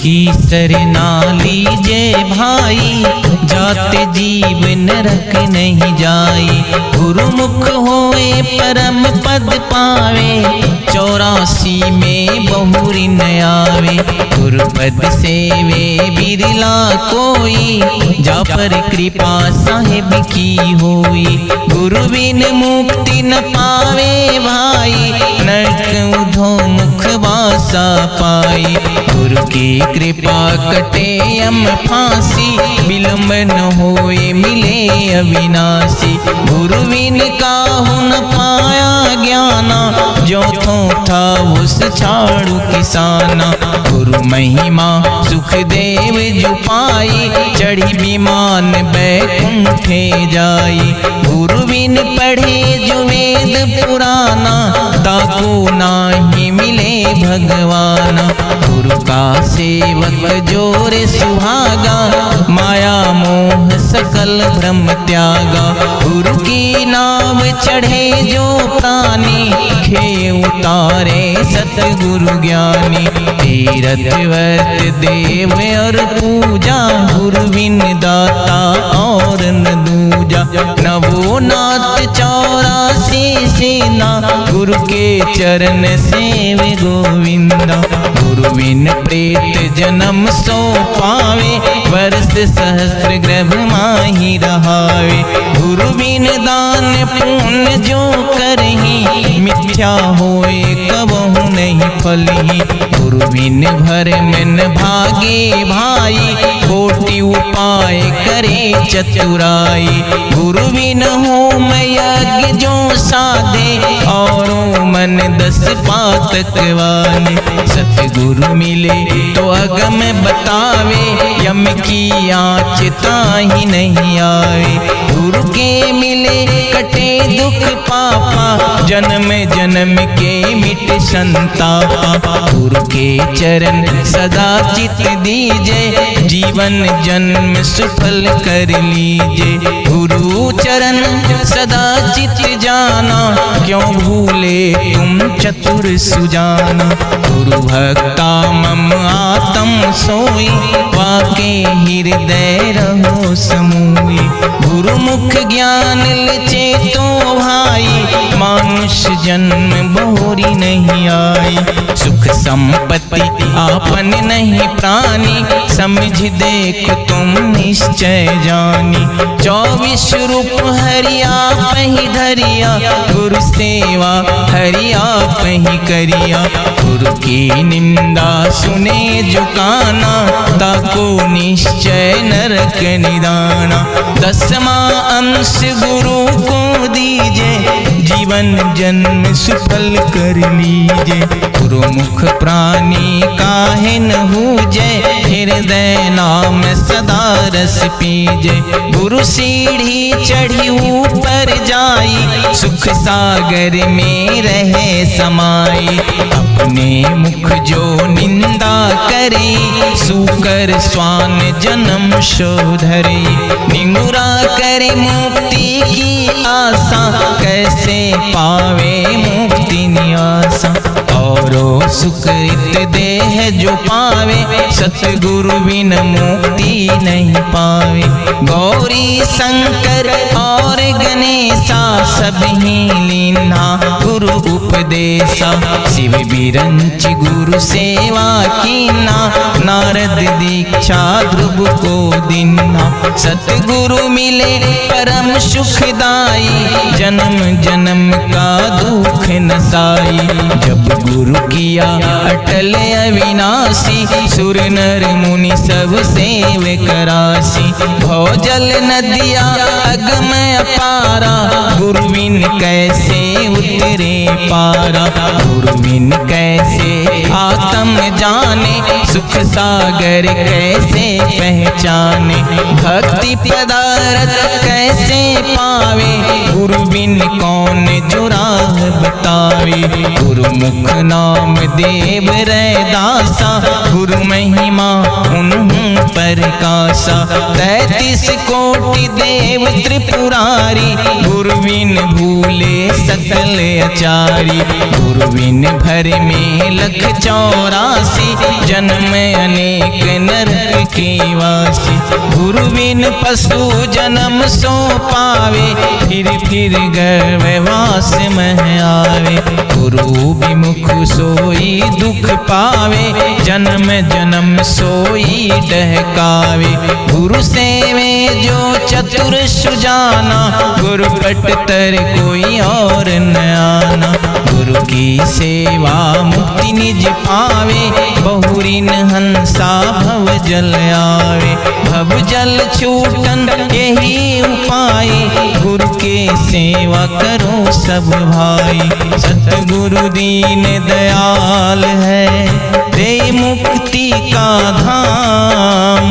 की सरना लीजे भाई, जाते जीव नरक नहीं जाई। गुरुमुख होए परम पद पावे, 84 में बहुरी न आवे। गुरुपद सेवे बिरला कोई, जा पर कृपा साहिब की होई। गुरु बिन मुक्ति न पावे भाई, नरक उधोमुख वासा पाई। गुरु की कृपा कटे यम फांसी, विलंब न होए मिले अविनाशी। गुरु बिन काहू न पाया ज्ञाना, जो थो था उस छाड़ू किसाना। गुरु महिमा सुख देव जो पाई, चढ़ी विमान बैकुंठे जाई। गुरु बिन पढ़े जो वेद पुराना, ताको नाही मिले भगवाना। गुरु का सेवक जोर सुहागा, माया मोह सकल भ्रम त्यागा। गुरु की नाव चढ़े जो प्राणी, खे उतारे सतगुरु ज्ञानी। तीरथ व्रत देव और पूजा, गुरु बिन दाता और न दूजा। नवो नाथ 84 सेना, गुरु के चरण सेवे गोविंदा। गुरु बिन प्रेत जन्म सो पावे, वर्ष सहस्र गर्भ माही रहावे। गुरु बिन दान पुण्य जो करही, मिथ्या होए कबहु नहीं फलही। गुरु बिन भर मन भागे भाई, कोटि उपाय करे चतुराई। गुरु बिन होम यज्ञ जो साधे, औरों मन 10 पातक वाले। सतगुरु मिले तो अगम बतावे, यम की आँच ताही नहीं आवे। गुरु के मिले कटे दुख पापा, जन्म जन्म के मिट संतापा। गुरु के चरण सदा चित दीजे, जीवन जन्म सफल कर लीजे। गुरु चरण सदा चित जाना, क्यों भूले तुम चतुर सुजाना। गुरु भक्ता मम आत्म सोई, वाके हृदय रहो समूई। गुरु मुख ज्ञान लचे तो भाई, मानुष जन्म बहुरी नहीं आई। सुख संपत्ति आपन नहीं प्राणी, समझ देख तुम निश्चय जानी। 24 रूप हरि आप ही धरिया, गुरु सेवा हरि आप ही करिया। गुरु की निंदा सुने जो काना, ताको निश्चय नरक निदाना। 10वां अंश गुरु को दीजे, जीवन जन्म सफल कर लीजे। गुरु मुख प्राणी काहे न हूजे, हृदय नाम सदा रस पीजे। गुरु सीढ़ी चढ़ी ऊपर जाई, सुख सागर में रहे समाई। अपने मुख जो निंदा करे, सूकर स्वान जन्म शोधरे। निंगुरा करे मुक्ति की आशा, कैसे पावे मुक्ति नियासा। औरो सुकृत देह जो पावे, सतगुरु बिन मुक्ति नहीं पावे। गौरी शंकर और गणेशा, सभी लीना गुरु उपदेशा। शिव बिरंच गुरु सेवा कीना, नारद दीक्षा ध्रुव को दीना। सतगुरु मिले परम सुखदाई, जन्म जन्म का दुख नसाई। जब गुरु किया अटल अविनाशी, सुर नर मुनि सब सेव करासी। भौजल नदिया अगम अपारा, गुरु बिन कैसे उतरे पारा। गुरु बिन कैसे आत्म जाने, सुख सागर कैसे पहचाने। भक्ति पदार्थ कैसे पावे, गुरु बिन कौन जो राह बतावे। गुरु मुख नाम देव रैदासा, गुरु महिमा उन्हूं प्रकाशा। 33 कोटि देव त्रिपुरारी, गुरु बिन भूले सकल सकल अचारी। गुरु बिन भर में लख 84 जन्म अनेक नरक के वासी। गुरु बिन पशु जन्म सो पावे, फिर गर्भवास मह आवे। गुरु विमुख सोई दुख पावे, जन्म जन्म सोई डहकावे। गुरु सेवे जो चतुर सुजाना, गुरु पट तर कोई और न आना। गुरु की सेवा मुक्ति निज पावे, बहुरीन हंसा भव जल आवे। भव जल छूटन यही उपाय, गुरु के सेवा करो सब भाई। सतगुरु दीन दयाल है, दे मुक्ति का धाम।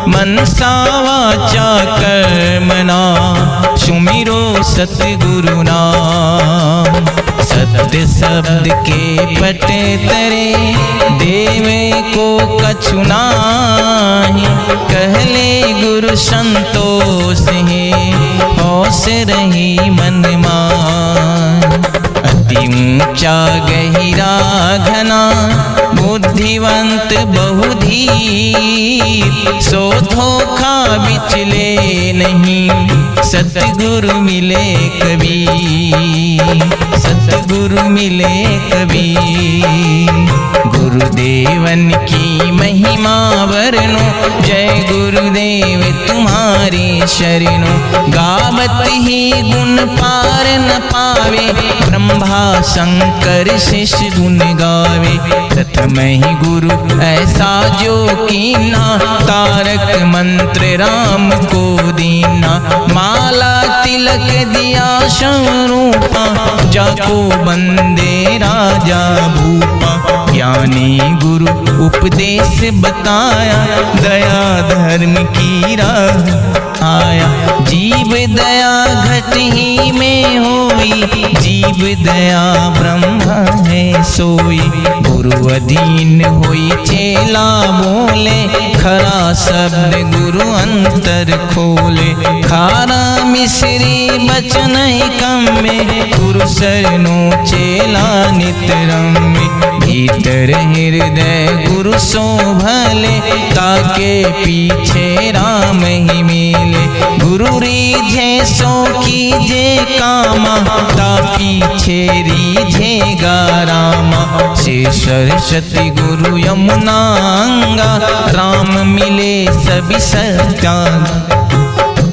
मनसा वाचा कर्मणा, सुमिरो सतगुरु नाम। सत्य शब्द के पट तरे, देवे को कछु नाही। कहले गुरु संतोष है, होश रही मन मान। अति ऊंचा गहिरा घना, बुद्धिवंत बहुधीर। सो धोखा बिचले नहीं, सतगुरु मिले कबीर। सतगुरु मिले कबीर। गुरुदेवन की महिमा वर्णो, जय गुरुदेव तुम्हारे शरणो। गावत ही गुण पार न पावे, ब्रह्मा शंकर शिष्य गुण गावे। प्रथम ही गुरु ऐसा जो कीना, तारक मंत्र राम को दीना। माला तिलक दिया स्वरूपा, जाको बंदे राजा भूपा। ज्ञानी गुरु उपदेश बताया, दया धर्म की राह आया। जीव दया घट ही में होई, जीव दया ब्रह्मा है सोई। गुरु अधीन होई चेला बोले, खरा शब्द गुरु अंतर खोले। खारा मिश्री बचन कम में, गुरु शरणो चेला नितरम में। भीतर हृदय गुरु सो भले, ताके पीछे राम ही मिले। गुरु रीझे सो कीजे कामा, ता पीछे रीझेगा रामा। श्री सरस्वती गुरु यमुनांगा, राम मिले सभी सत्यांग।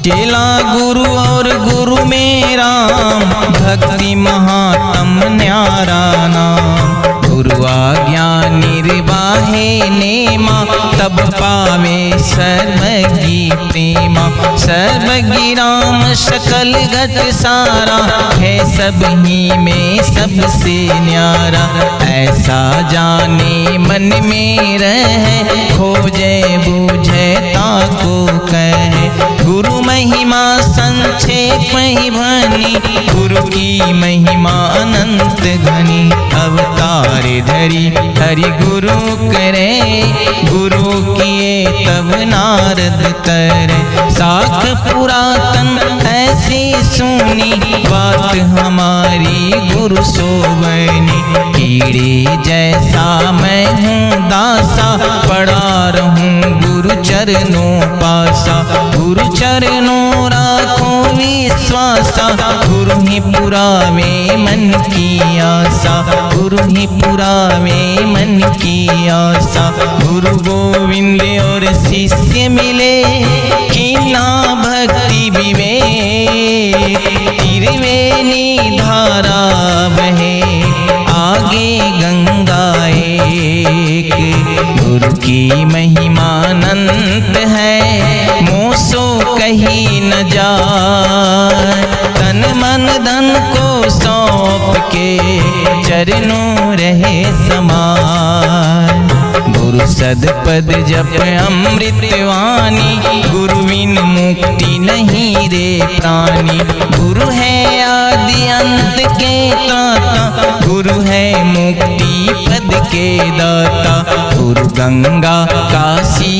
चेला गुरु और गुरु में राम, भक्ति महात्म न्यारा नाम। गुरु आज्ञा निर्वाहे नेमा, तब पावे सर्वज्ञ प्रेमा। सर्वज्ञ राम सकल घट सारा, है सब ही में सबसे न्यारा। ऐसा जाने मन में रहे, खोजे बूझे ताको कहे। गुरु महिमा संक्षेप ही भनी, गुरु की महिमा अनंत घनी। अवतार धरी हरि गुरु करे, गुरु किए तब नारद करे। साख पुरातन ऐसी सुनी, बात हमारी गुरु सोबनी। कीड़े जैसा मैं हूँ दासा, पड़ा रहूं गुरु चरणों पासा। गुरु चरणों राखो विश्वासा, गुरु ही पुरावे मन की आशा। गुरु ही पुरावे मन की आशा। गुरु गोविंद और शिष्य मिले, कीना भक्ति विवेक। त्रिवेणी धारा बहे, आगे गंगा एक। गुरु की महिमा अनंत है, मोसो कहीं न जाए। तन मन धन को सौंप के, चरणों रहे समान। गुरु सदपद जप अमृत वाणी, गुरु बिन मुक्ति नहीं रे प्राणी। गुरु है आदि अंत के त्राता, गुरु है मुक्ति पद के दाता। गुरु गंगा काशी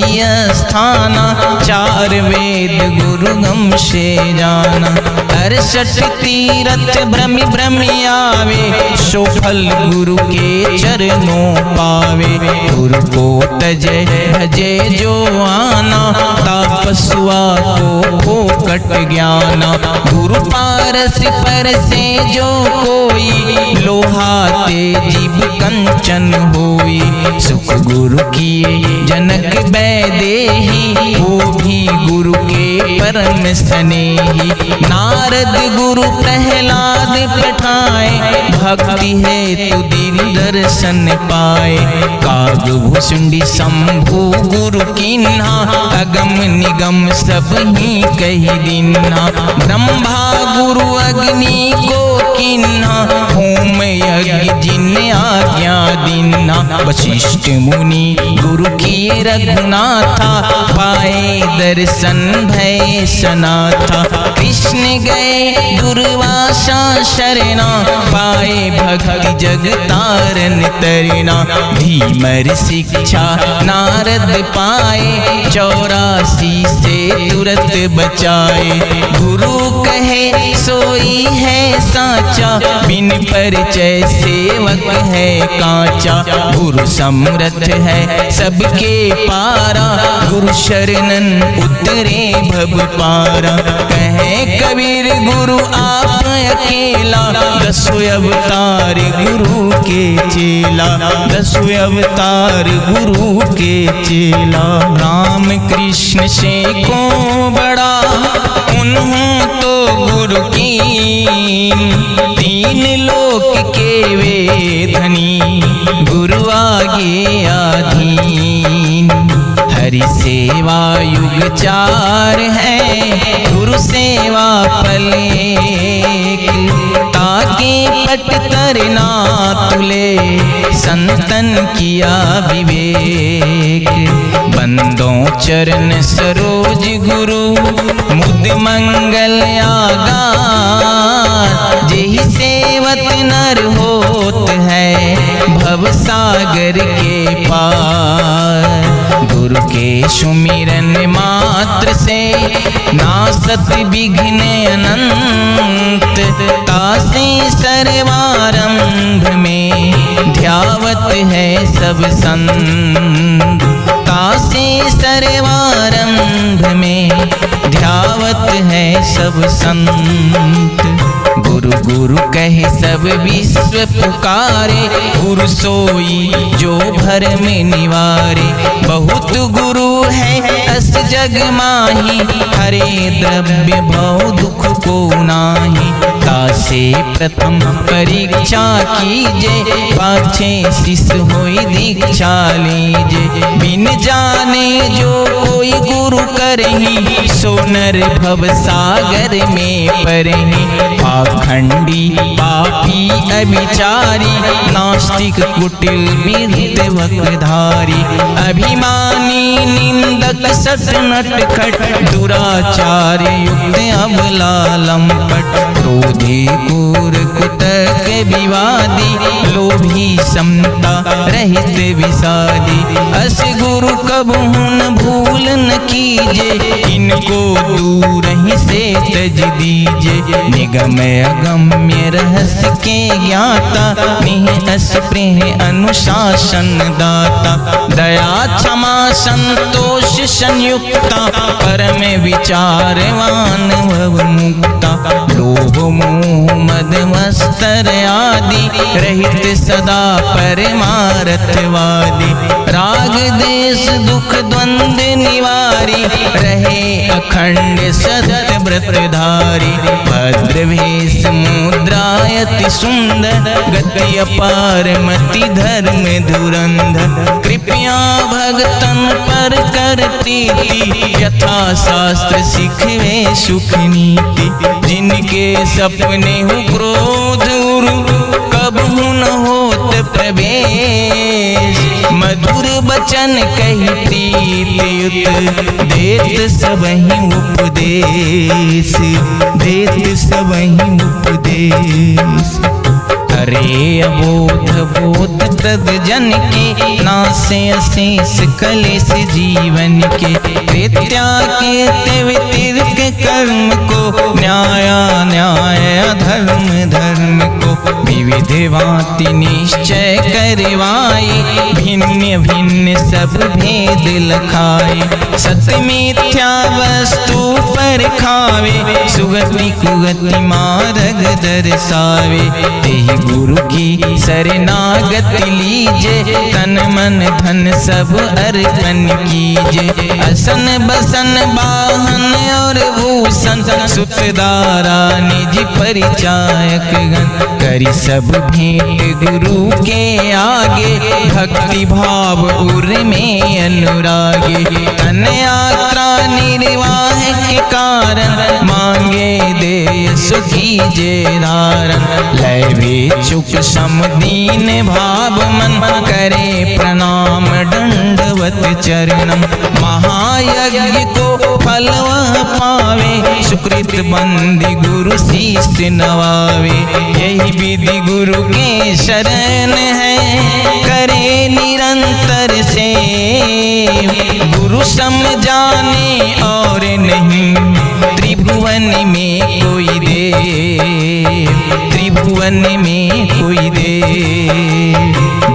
स्थाना, चार वेद गुरु गम से जाना। 68 तीरथ भ्रमि भ्रमि आवे, सो फल गुरु के चरणों पावे। गुरु को तजे भजे जो आना, तापसुआ को कट ज्ञाना। गुरु पारस पर से जो कोई, लोहा तेजीब कंचन होई। सुख गुरु किए जनक वैदेही, वो भी गुरु के परम स्नेही। नारद गुरु प्रहलाद पठाए, भक्ति है तु दिल दर्शन पाए। काग भुसुंडी शंभु गुरु कीन्हा, अगम निगम सब ही कही दीन्हा। ब्रह्मा गुरु अग्नि को कीन्हा, होम यज्ञ जिन आज्ञा दीन्हा। वशिष्ठ मुनि गुरु की रघुनाथा, पाए दर्शन भय सनाथा। कृष्ण गए दुर्वासा शरणा, पाए भक्ति जग तारन तरणा। धीमर शिक्षा नारद पाए, 84 से तुरत बचाए। गुरु कहे सोई है साचा, बिन परिचय सेवक है कांचा। गुरु समर्थ है सबके पारा, गुरु शरणन उतरे भव पारा। कहे कबीर गुरु आप अकेला, 10 अवतार गुरु के चेला। 10 अवतार गुरु के चेला। राम कृष्ण से को बड़ा, उन्हों तो गुरु की। 3 लोक के वे धनी, गुरु आगे आधीन। हरि सेवा युग 4 है, गुरु सेवा पल एक। ताके पट तरना तुले, संतन किया विवेक। बंदों चरण सरोज गुरु, मुद मंगल आगा। जेहि सेवत नर होत है, भव सागर के पार। गुरु के सुमिरन मात्र से, नासत विघ्न अनंत। तासे सर्वारंभ में, ध्यावत है सब संत। तासे सर्वारंभ में, ध्यावत है सब संत। गुरु गुरु कहे सब विश्व पुकारे, गुरु सोई जो भरम निवारे। बहुत गुरु है अस जग माही, हरे द्रव्य भव दुख को नाही। तासे प्रथम परीक्षा कीजे, पाछे शिष्य होई दीक्षा लीजे। बिन जाने जो कोई गुरु करही, सो नर भव सागर में परही। पाखंडी पापी अभिचारी, नास्तिक कुटिल विद्य वक्रधारी। अभिमानी निंदक सट नट खट, दुराचार्य युक्त अबला लंपट। क्रोधी क्रूर कुतक विवादी, लोभी समता रहित विषादी। अस गुरु कबहु न भूल न कीजे, इनको दूर ही से तज दीजे। निगम अगम्य रहस्य के ज्ञाता, निह स्प्रेह अनुशासन दाता। दया क्षमा संतोष संयुक्ता, परम विचारवान भव मुक्ता। लोभ मोह मद मत्सर आदि, रहित सदा परमार्थवादी। राग देश दुख द्वंद निवारी, रहे अखंड सत्य व्रतधारी। भद्र भेष मुद्रायति सुंदर, गति अपार मति धर्म धुरंधर। कृपया भगतन पर करती थी, यथा शास्त्र सिखवे सुख नीति। जिनके सपने हो क्रोध उरु, कबहु न हो होत प्रवेश। मधुर बचन कही प्रीतियुत देत सबहि उपदेश, देत सबहि उपदेश। हरे अबोध बोध प्रद जन के नासे अशेष कलेश जीवन के। त्याग वितिर्क कर्म को न्याया न्याय धर्म धर्म को। विविध भांति निश्चय करवाई भिन्न भिन्न सब भेद लखाए। सत्य मिथ्या वस्तु पर खावे सुगति कुगति मार्ग दर्शावे। तेहि गुरु की शरणागति लीजे तन मन धन सब अर्पण कीजे। असन बसन वाहन और भूषण सुतदारा निज परिचायक गण। करी सब भेंट गुरु के आगे भक्ति भाव उर में अनुरागे। तन यात्रा निर्वाह के कारण मांगे दे सुखी जे धारण। लय भिक्षुक समदीन भाव मन करे प्रणाम दंडवत चरणम। महायज्ञ को फल वह पावे सुकृत बंदी गुरु शीश नवावे। यही विधि गुरु के शरण है करे निरंतर से। गुरु सम जाने और नहीं त्रिभुवन में कोई दे, त्रिभुवन में कोई दे।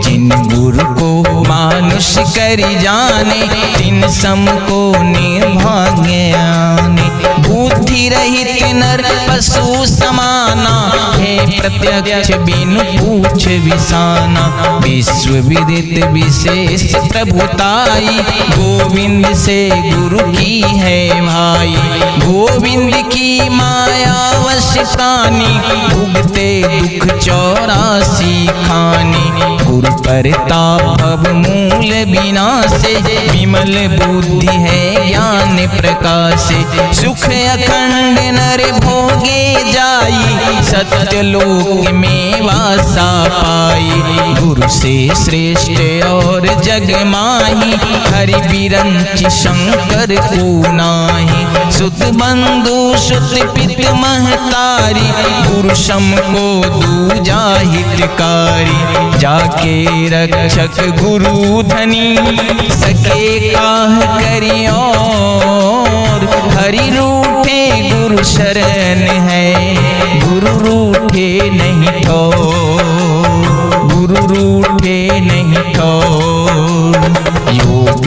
जिन गुरु को मानुष करी जाने तिन सम को निर्भाग्याने। बुद्धि रहित नर पशु समाना है प्रत्यक्ष बिनु पूछ विसाना। विश्व विदित विशेष प्रभुताई गोविंद से गुरु की है भाई। गोविंद की माया वश प्राणी भुगते दुख 84 खानी। गुरु परताप भव मूल विनाशे विमल बुद्धि है ज्ञान प्रकाशे। सुख अखंड नर भोगे जाई सत्य लोक में वासा पाई। गुरु से श्रेष्ठ और जग माही हरि बिरंच शंकर को नाही। सुत बंधु सुत पित महतारी गुरु सम को दूजा हितकारी। जाके रक्षक गुरु धनी सके काह करी और। हरि रूठे गुरु शरण है गुरु रूठे नहीं ठोर, गुरु रूठे नहीं ठोर। योग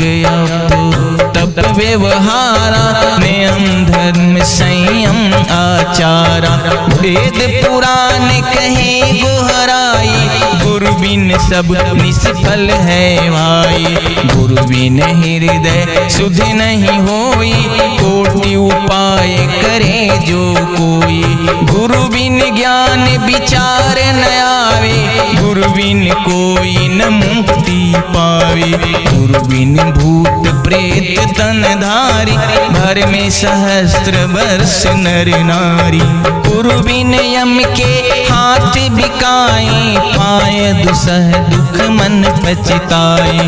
तप व्यवहारा नियम धर्म संयम आचारा। वेद पुराण कहे गुहराई गुरु बिन सब निष्फल है भाई। गुरु बिन हृदय सुध नहीं होई कोटि उपाय करे जो कोई। गुरु बिन ज्ञान विचार न आवे गुरु बिन कोई न मुक्ति पावे। गुरु बिन भूत प्रेत तन धारी भर में सहस्त्र वर्ष नर नारी। गुरु बिन यम के हाथ बिकाए पाए दुसह दुख मन पछताए।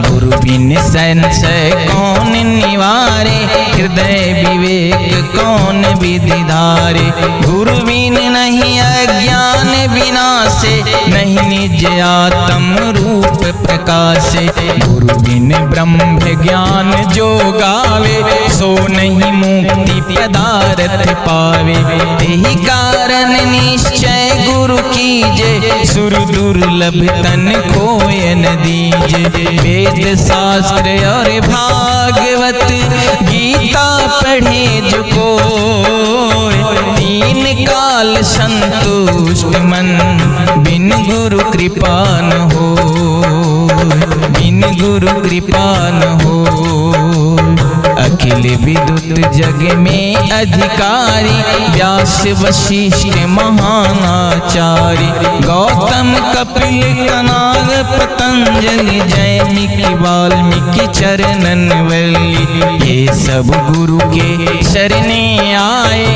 गुरु बिन संशय कौन निवारे हृदय विवेक कौन विधि धारे। गुरु बिन नहीं अज्ञान विनाशे नहीं निज आत्म रूप प्रकाशे। गुरु बिन ब्रह्म ज्ञान जो गावे सो नहीं मुक्ति पदार्थ पावे। यही कारण निश्चय गुरु कीजे सुर दुर्लभ तन खोय न दीजे। वेद शास्त्र और भागवत गीता पढ़े जो कोय। तीन काल संतुष्ट मन बिन गुरु कृपा न हो, बिन गुरु कृपा न हो। अखिल विद्युत जग में अधिकारी व्यास वशिष्ठ महानाचार्य। गौतम कपिल कनाद पतंजलि जैमिक वाल्मीकि चरणन वल्ली। ये सब गुरु के शरणे आए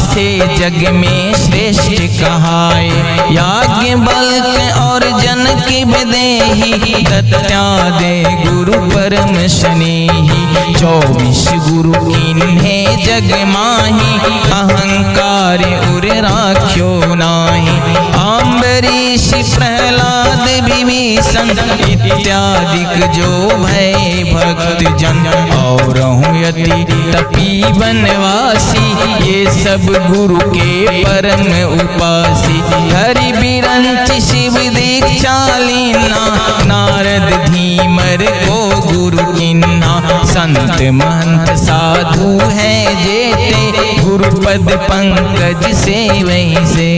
से जग में श्रेष्ठ कहाए। याज्ञवल्क्य और जनक विदेही दत्तादे गुरु परम स्नेही। 24 गुरु किन्हे जग माही अहंकार उर राख्यो नाही। अम्बरीश प्रहलाद विभीषण इत्यादिक जो भय भक्त जन। और यति तपी बनवासी ये सब गुरु के परम उपासी। हरि बिरंच शिव दीक्षा लीना नारद धीमर को गुरु किन्ना। संत महंत साधु है जेते गुरुपद पंकज से वैसे।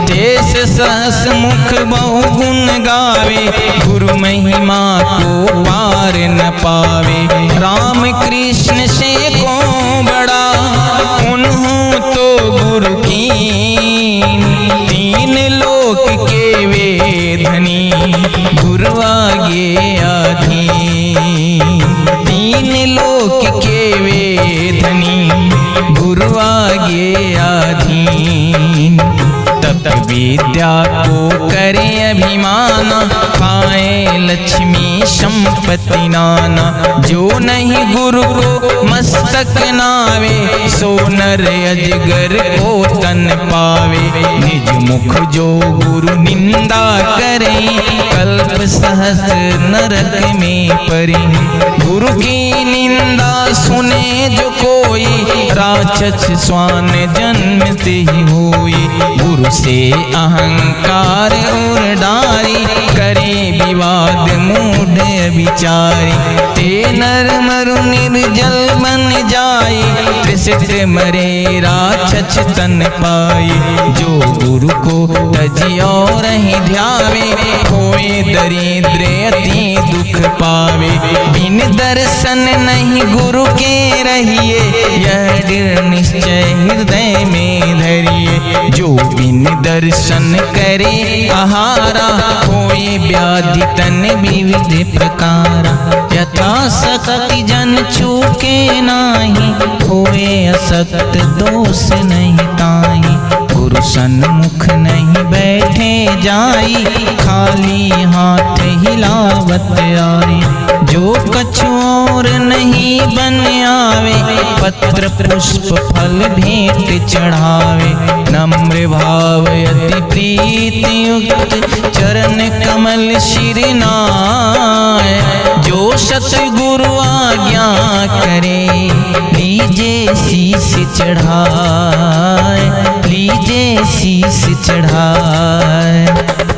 तेस सहस मुख बहु गुण गावे गुरु महिमा को पार न पावे। राम कृष्ण से को बड़ा उन्हों तो गुरु कीन। 3 लोक के वे धनी गुरु आगे अधीन। 3 लोक के वे धनी गुरु आगे अधीन। तप विद्या को करे अभिमाना पाए लक्ष्मी संपत्ति नाना। जो नहीं गुरु को मस्तक नावे सो नर अजगर को तन पावे। निज मुख जो गुरु निंदा करे कल्प सहस्र नरक में परे। गुरु की निंदा सुने जो कोई राक्षस स्वान जन्म से ही होई। गुरु से अहंकार और डारी करे विवाद मूढ़ विचारी। ते नर मरु निर्जल बन जाई त्रिशित मरे राक्षस तन पाई। जो गुरु को तजी और ही ध्यावे होए दरिद्र अति दुख पावे। बिन दर्शन नहीं गुरु के रहिए यह दृढ़ निश्चय हृदय में धरिए। जो बिन दर्शन करे आहारा होए व्याधि तन विविध प्रकारा। यथा शक्ति जन छूके नाही होए असक्त दोष नहीं ताही। गुरु सन्मुख नहीं बैठे जाई खाली हाथ हिलावत आई। जो कछु और नहीं बन आवे पत्र पुष्प फल भेंट चढ़ावे। नम्र भाव अति प्रीति युक्त चरण कमल शिरनाय। जो सतगुरु आज्ञा करे लीजे शीश चढ़ाए। लीजे शीश चढ़ाए।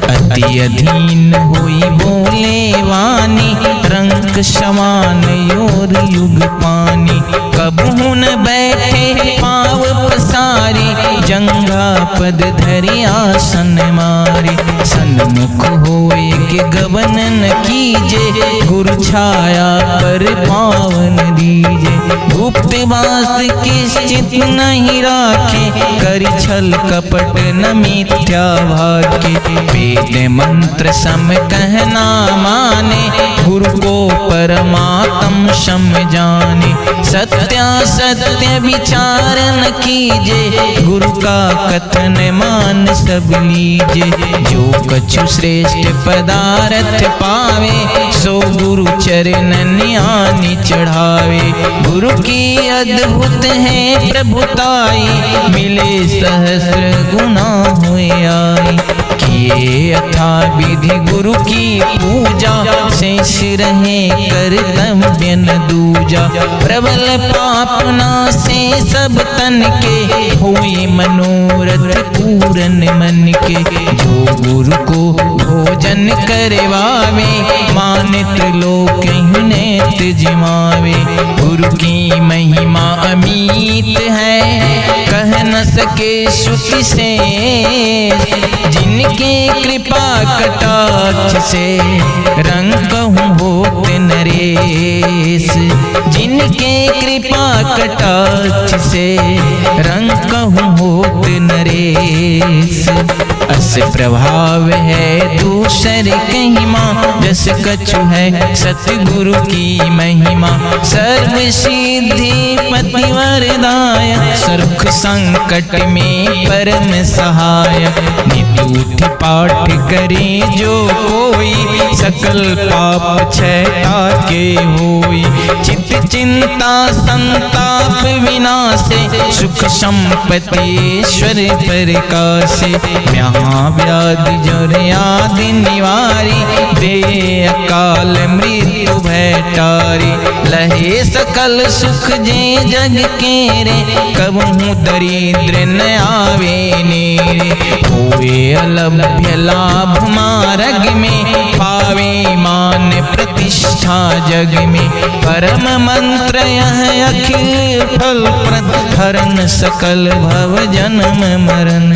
अति अधीन होई बोले वाणी रंग समान योर युग पानी। कबहू न बैठे पाव पसारी जंघा पद धरि आसन मारी। सन्मुख होए के गवन न कीजे गुरु छाया पर पावन दीजे। गुप्त वास किश्चित नहीं राखे करि छल कपट न मिथ्या भाग्य। वेद मंत्र सम कहना माने गुरु को परमात्म सम जाने। सत्य विचार न कीजे गुरु का कथन मान सब लीजे। जो कछु श्रेष्ठ पदार्थ पावे सो गुरु चरणन आनी चढ़ावे। गुरु की अद्भुत है प्रभुताई मिले सहस्र गुना हुए आई। किए अथा विधि गुरु की पूजा शेष रहे कर्तव्य न दूजा। प्रबल पाप नासे सब तन के हुए मनोरथ पूरन मन के। जो गुरु को भोजन करवावे मानित लोक नेत जिमावे। गुरु की महिमा अमीत है कह न सके श्रुति से। जिनके कृपा कटाक्ष से रंग कहूँ होत नरेश। जिनके कृपा कटाक्ष से रंग कहूँ होत नरेश। अस प्रभाव है दूसर कहीं माँ जस कछु है सतगुरु की महिमा। सर्व सिद्धि पति वरदायक रुख संकट में परम सहायक। नित उठ पाठ करे जो कोई सकल पाप क्षय ताके होई। चित चिंता संताप विनाशे सुख संपत्ति ईश्वर प्रकाशे। महाव्याधि जर आदि निवारी दे अकाल मृत्यु भय टारी। लहे सकल सुख जे जग के रे कबहू दरिद्र न आवे नेरे। होए अलभ्य लाभ मार्ग में पावे मान प्रतिष्ठा जग में। परम मंत्र यह अखिल फल प्रद हरन सकल भव जन्म मरण।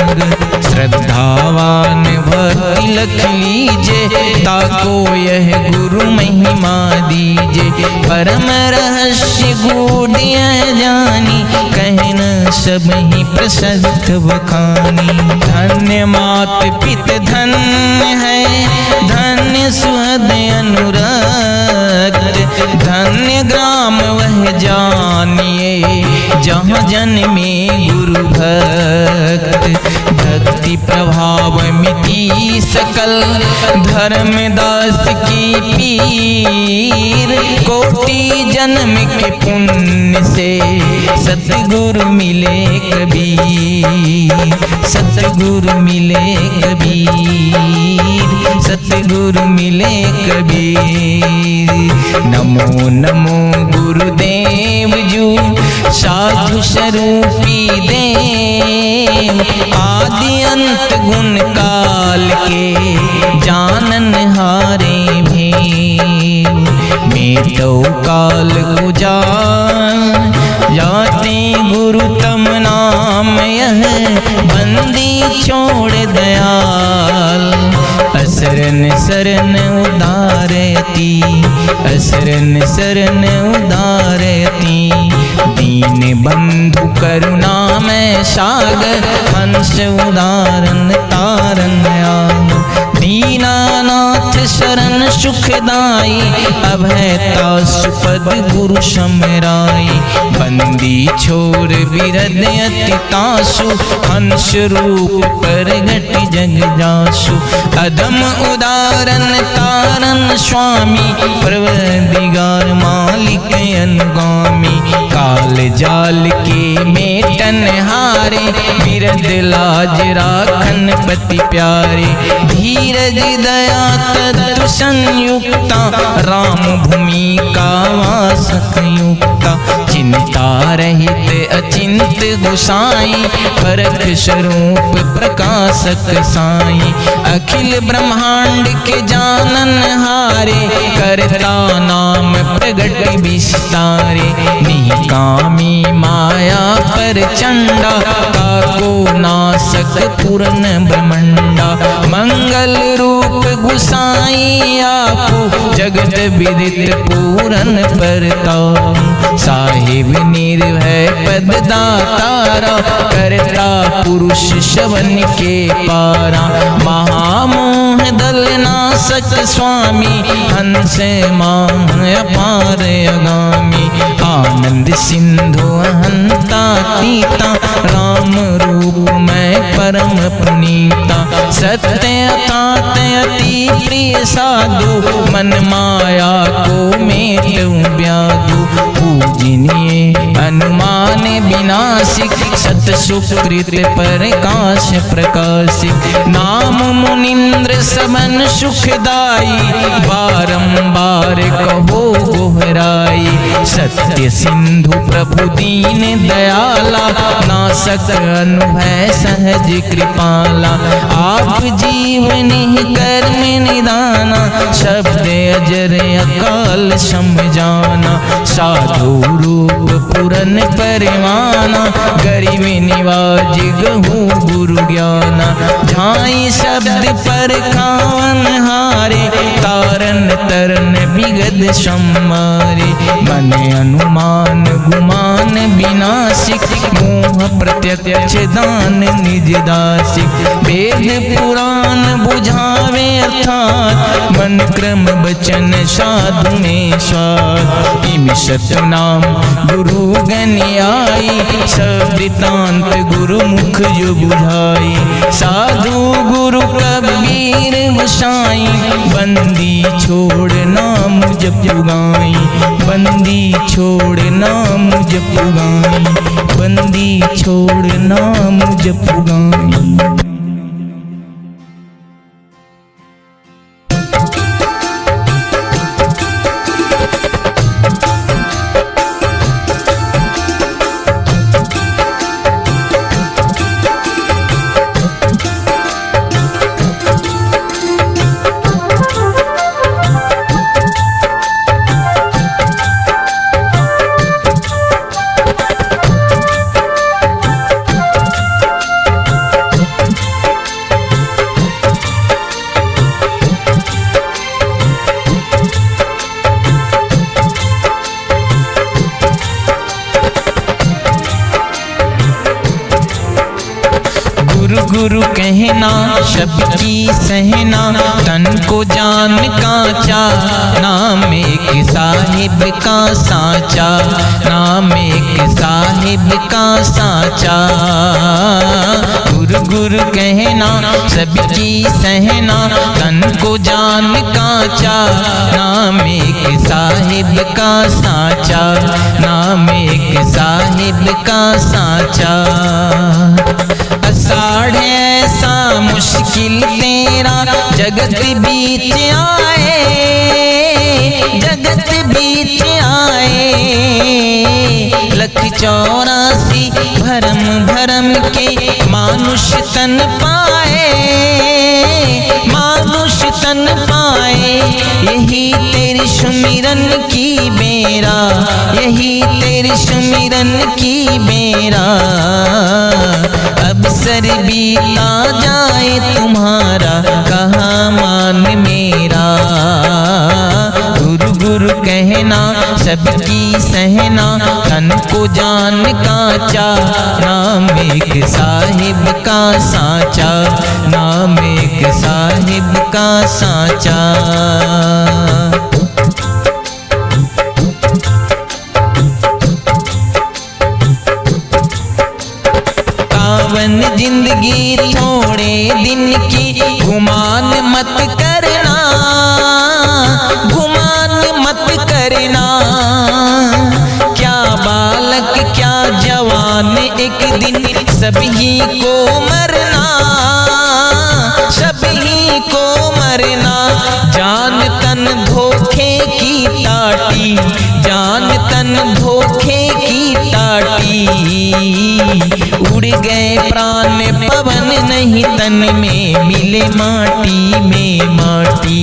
श्रद्धावान भक्ति लख लीजे ताको यह गुरु महिमा दीजे। परम रहस्य गूढ़ यह जानी कहन सब ही प्रसिद्ध बखानी। धन्य मात पित धन्य है धन्य सुहृद अनुरक्त। धन्य ग्राम वह जानिए जहाँ जन्मे गुरु भक्त। भक्ति प्रभाव मिटी सकल धर्मदास की पीर। कोटि जन्म के पुण्य से सतगुरु मिले कबीर। सतगुरु मिले कबीर सतगुरु मिले कबीर। नमो नमो गुरुदेव जू साधु स्वरूपी देव। आदि अंत गुण काल के जानन हारे भेव। मेटो काल को जाते गुरु तम नाम यह बंदी छोड़ दयाल। असरन शरण उदारती असरन शरण उदारती। दीन बंधु करुणा में सागर हंस उदारन तारन आग। दीनानाथ शरण सुखदाई अभयता सुपद गुरु समराई। बंदी छोर बिरद अति तासु हंस रूप प्रगट जग जासु। अदम उदारन तारन स्वामी प्रवदिगार मालिक अनुगामी। काल जाल के मेटन हारे बिरद लाज राखन पति प्यारे। धीरज दया तत्व संयुक्ता राम भूमि का वासक युक्ता। चिंता रहित अचिंत गोसाई परख स्वरूप प्रकाशक साई। अखिल ब्रह्मांड के जानन हारे करता नाम प्रगट विस्तारे। निकामी माया पर चंडा काको नासक पूर्ण ब्रह्मंडा। मंगल रूप गुसाई आपो जगत विदित पूरन परताप। साहिब निर्भय पद दातारा करता पुरुष शवन के पारा। महामोह दल नासक स्वामी हंस मान अपार अगामी। आनंद सिंधु अहंता तीता राम रूप में परम पुनीता। सत्य अतात अति प्रिय साधु मन माया को मेटू ब्याधु। पूजनीय अनुमान विनाशिक सत सुकृत प्रकाश प्रकाशिक। नाम मुनिंद्र समन सुखदाई बारंबार कहो गोहराई। सत्य सिंधु प्रभु दीन दयाला नासक अनुभय सहज कृपाला। आप जीवनी कर्म निदाना शब्द अजर अकाल समझाना। साधु रूप पुरन परिवाना गरीब निवाज गहु गुरु ज्ञाना। झाई शब्द पर खावन हारे तारन तरन विगत सम्मारे। मन अनुमान गुमान विनाशिक मोह प्रत्यक्ष दान निज दासिक। वेद पुराण बुझावे अर्थात मन क्रम बचन साधु में स्वाद। इम सत नाम गुरु जोगन आई, शब्दांत गुरुमुख जो बुझाई। साधु गुरु कबीर गोसाई, बंदी छोड़ नाम जप गाई, बंदी छोड़ नाम जप गाई, बंदी छोड़ नाम जप गाई। गुरु कहना सबकी सहना, तन को जान कांचा, नाम एक साहिब का साचा, नाम एक साहिब का साचा। गुरु गुरु कहना सबकी सहना, तन को जान कांचा, नाम एक साहिब का साचा, नाम एक साहिब का साचा। आषाढ़ ऐसा मुश्किल तेरा जगत बीच आए, जगत बीच आए। 184 भरम भरम के मानुष तन पाए, मानुष तन पाए। यही तेरी सुमिरन की बेरा, यही तेरी सुमिरन की बेरा। अब सर बीता जाए तुम्हारा, कहाँ मान मेरा। गुरु गुरु कहना सबकी सहना, तन को जान कांचा, नाम एक साहिब का साचा, नाम एक साहिब का साचा। पावन जिंदगी थोड़े दिन की, गुमान मत करना, गुमान मत करना। क्या बालक क्या जवान, एक दिन सभी को मरना, सभी को मरना। जान तन धोखे की टाटी, जान तन धोखे की टाटी। उड़ गए प्राण पवन नहीं तन में, मिले माटी में माटी।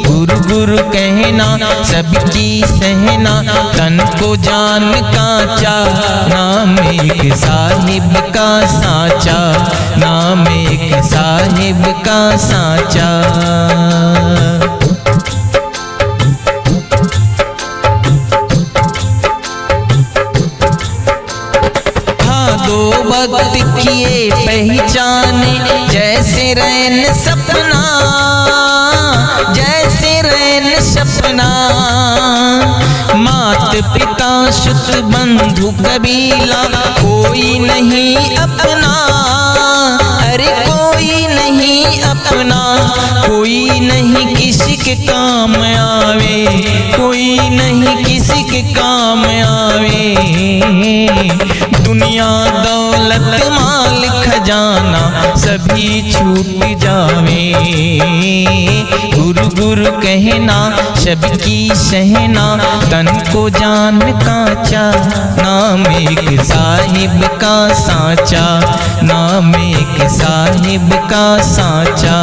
गुरु गुरु कहना सबकी सहना, तन को जान कांचा, नाम एक साहिब का साचा, नाम एक साहिब का साचा। दो वक्त किए पहचाने, जैसे रैन सपना, जैसे रैन सपना। मात पिता सुत बंधु कबीला, कोई नहीं अपना, अरे कोई नहीं अपना। कोई नहीं किसी के काम आवे, कोई नहीं किसी के काम आवे। दुनिया दौलत माल खजाना, सभी छूट जावे। गुरु गुरु कहना सबकी सहना, तन को जान कांचा, नाम एक साहिब का साचा, नाम एक साहिब का साचा।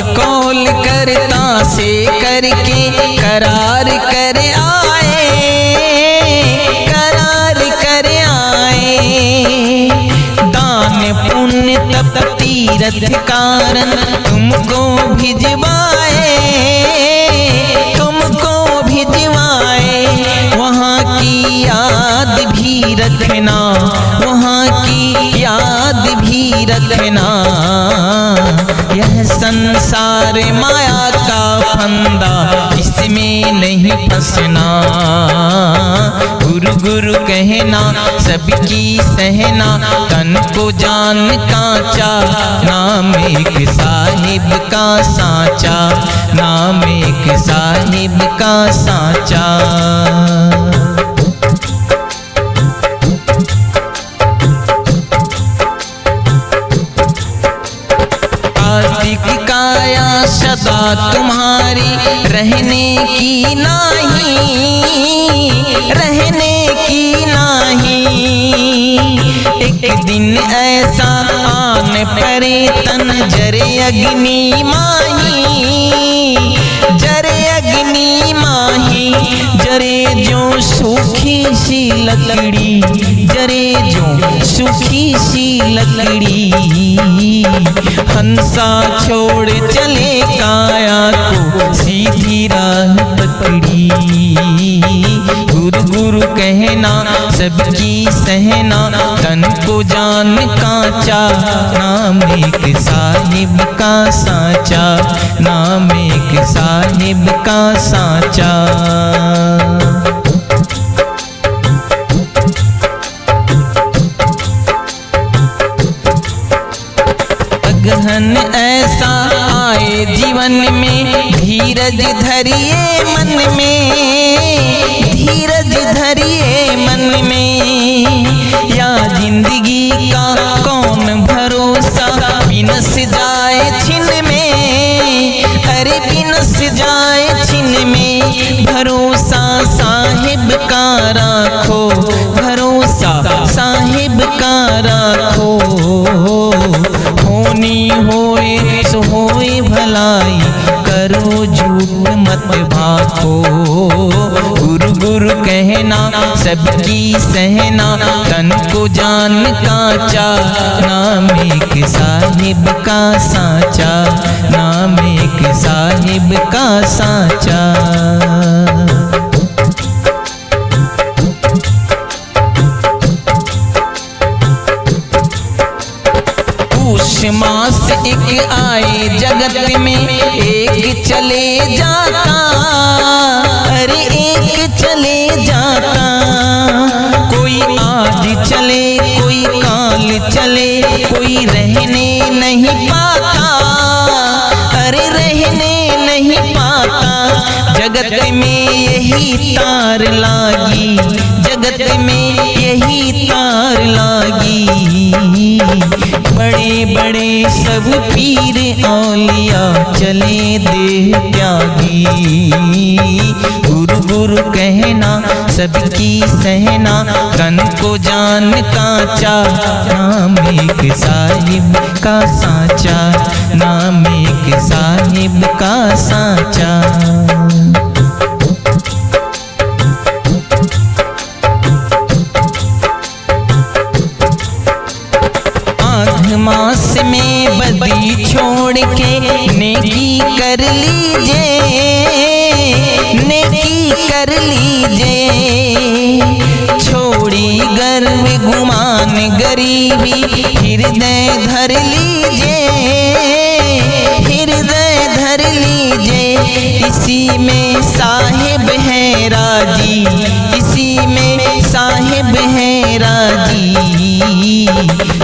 कौल करता से करके करार कर आए, करार कर आए। दान पुण्य तप तीरथ कारण तुमको भिजवाए, तुमको भिजवाए। वहाँ की याद भी रखना, वहाँ की याद भी रखना। प्यार माया का फंदा, इसमें नहीं फंसना। गुरु गुरु कहना सबकी सहना, तन को जान कांचा, नाम एक साहिब का सांचा, नाम एक साहिब का सांचा। काया सदा तुम्हारी, रहने की नाही, रहने की नाही। एक दिन ऐसा आन परे तन जरे अग्नि माही, जरे अग्नि माही। जरे जो सूखी सी लकड़ी, जरे जो सूखी सी लकड़ी। हंसा छोड़ चले काया को, सीधी राह पकड़ी। गुरु गुरु कहना सबकी सहना, तन को जान कांचा, नाम एक साहिब का सांचा, नाम एक साहिब का सांचा। गहन ऐसा आए जीवन में, धीरज धरिए मन में, धीरज धरिए मन में। या जिंदगी का कौन भरोसा, बिनस जाए छिन में, अरे बिनस जाए छिन में। भरोसा साहिब का राखो, भरोसा साहिब का राखो। होनी होए सो होए भलाई, करो झूठ मत भाखो। गुरु गुरु कहना सबकी सहना, तन को जान कांचा, नाम एक साहिब का सांचा, नाम एक साहिब का सांचा। मास एक आए जगत में, एक चले जाता, अरे एक चले जाता। कोई आज चले कोई काल चले, कोई रहने नहीं पाता, अरे रहने नहीं पाता। जगत में यही तार लागी, जगत में यही तार लागी। बड़े बड़े सब पीर औलिया चले देह त्यागी। गुरु गुरु कहना सबकी सहना, तन को जान कांचा, नाम एक साहिब का सांचा, नाम एक साहिब का सांचा। मास में बदी छोड़ के नेकी कर लीजिए, नेकी कर लीजिए। छोड़ी गर्व गुमान गरीबी, हृदय धर लीजिए, हृदय धर लीजिए। इसी में साहिब है राजी, इसी में साहिब है राजी।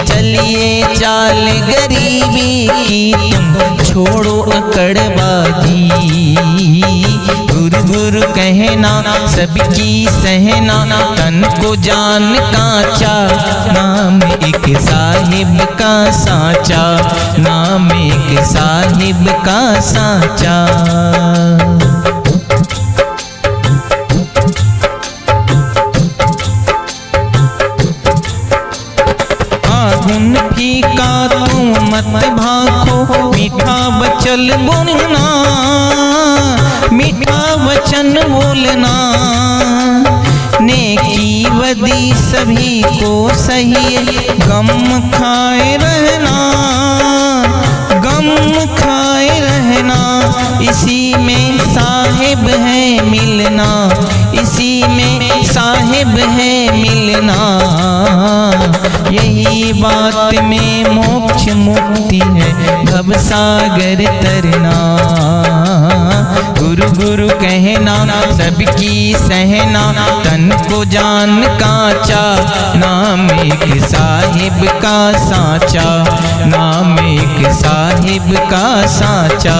चलिए चाल गरीबी की, तुम छोड़ो अकड़बाजी। गुरु गुरु कहना सबकी सहना, तन को जान कांचा, नाम एक साहिब का सांचा, नाम एक साहिब का सांचा। गुण फीका तुम मत भाखो, मीठा वचन बोलना, मीठा वचन बोलना। नेकी बदी सभी को सही, गम खाए रहना, गम खाए रहना। इसी में साहिब है मिलना, इसी में साहिब है मिलना। यही बात में मोक्ष मुक्ति है भव सागर तरना। गुरु गुरु कहना सबकी सहना, तन को जान कांचा, नाम एक साहिब का साचा, नाम एक साहिब का साचा।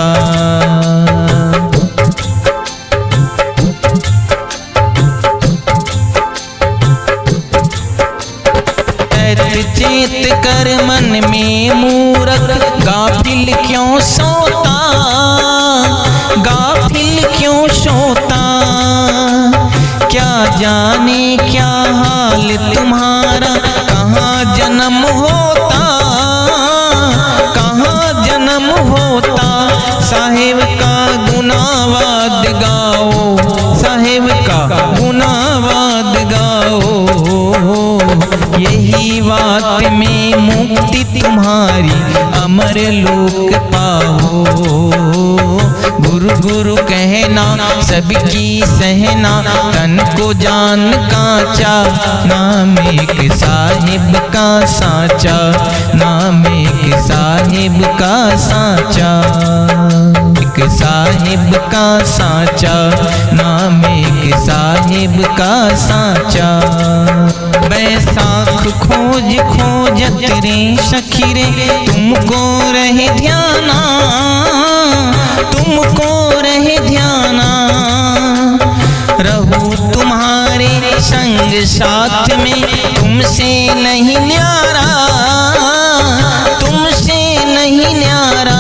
चेत कर मन में मूरख, गाफिल क्यों सोता, गाफिल क्यों सोता। क्या जाने क्या हाल तुम्हारा, कहाँ जन्म होता, कहाँ जन्म होता। साहिब का गुनावाद गाओ, साहिब का गुनावाद गाओ। यही बात में मुक्ति तुम्हारी, अमर लोक पाओ। गुरु गुरु कहना सबकी सहना, तन को जान कांचा, नाम एक साहिब का साचा, नाम एक साहिब का साचा। एक साहिब का साचा, नाम एक साहिब का साचा। बैसाख खोज खोजत रे सखी रे, तुमको रहे ध्याना, तुमको रहे ध्याना। रहूं तुम्हारे संग साथ में, तुमसे नहीं न्यारा, तुमसे नहीं न्यारा।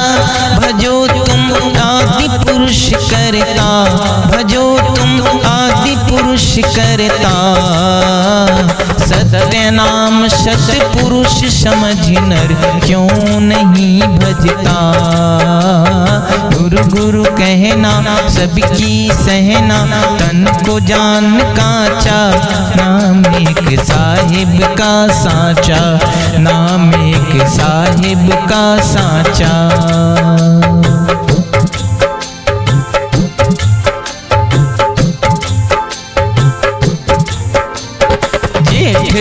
भजो तुम आदि पुरुष करता, भजो तुम आदि पुरुष करता। सत्य नाम सतपुरुष समझ नर क्यों नहीं भजता। गुरु गुरु कहना सबकी सहना, तन को जान कांचा, नाम एक साहिब का साचा, नाम एक साहिब का साचा।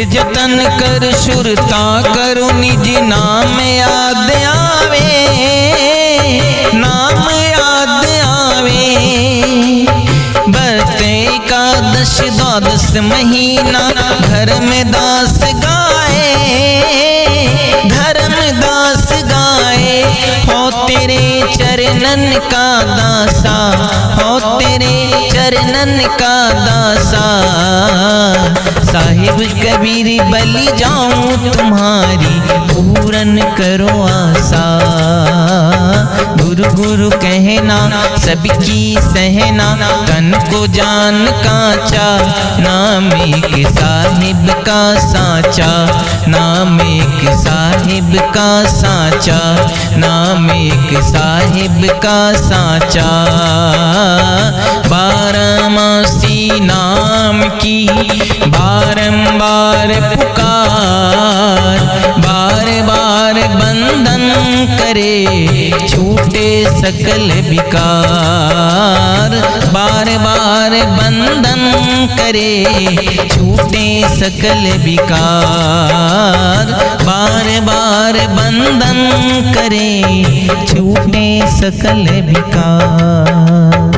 जतन कर सुरता करो, निज नाम याद आवे, नाम याद आवे। बरते एकादश द्वादश महीना, धर्म दास गाए, धर्म दास गाए। हो तेरे चरणन का दासा, हो तेरे चरणन का दासा। साहिब कबीर बलि जाऊं तुम्हारी, पूरन करो आशा। गुरु गुरु कहना सबकी सहना, तन को जान कांचा, नाम एक साहिब का साचा, नाम एक साहिब का साचा, नाम एक साहिब का साचा। बारहमासी नाम की बारंबार पुकार, बार बार बंधन करे, छूटे सकल विकार। बार बार बंधन करे, छूटे सकल विकार। बार बार बंधन करे, छूटे सकल विकार।